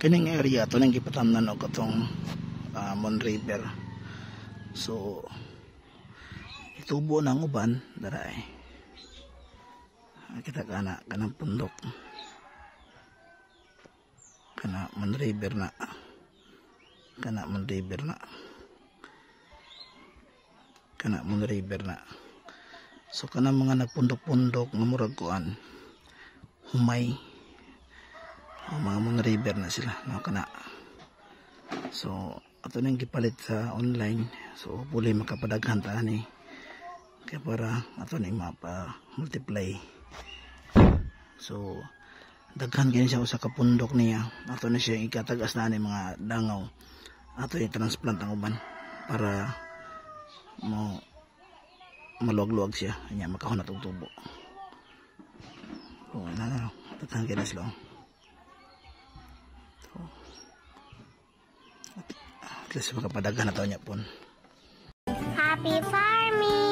kining area to nang gipatamnan og katong Mon River. So itubo ng uban daray. Kita kanang pundok. Kana Mon River na. Kana Mon River na. Kana Mon River na. So kana mga nagpundok-pundok nga murag kuan humay. Mga Mon River na sila, no kana. So ato nang gipalit sa online. So puli makapadaghan ta ni. Kaya para ato ni mapa multiply. So daghan kini siya usa ka pundok niya. Ato na siya ikatagas na ni mga dangaw. Ato i-transplant ang uban para mo maluwag-luwag siya. Anya makahunat og tubo. Oh, na. Daghan kini sila. At least makapadaghan na to niya pon. Happy farming!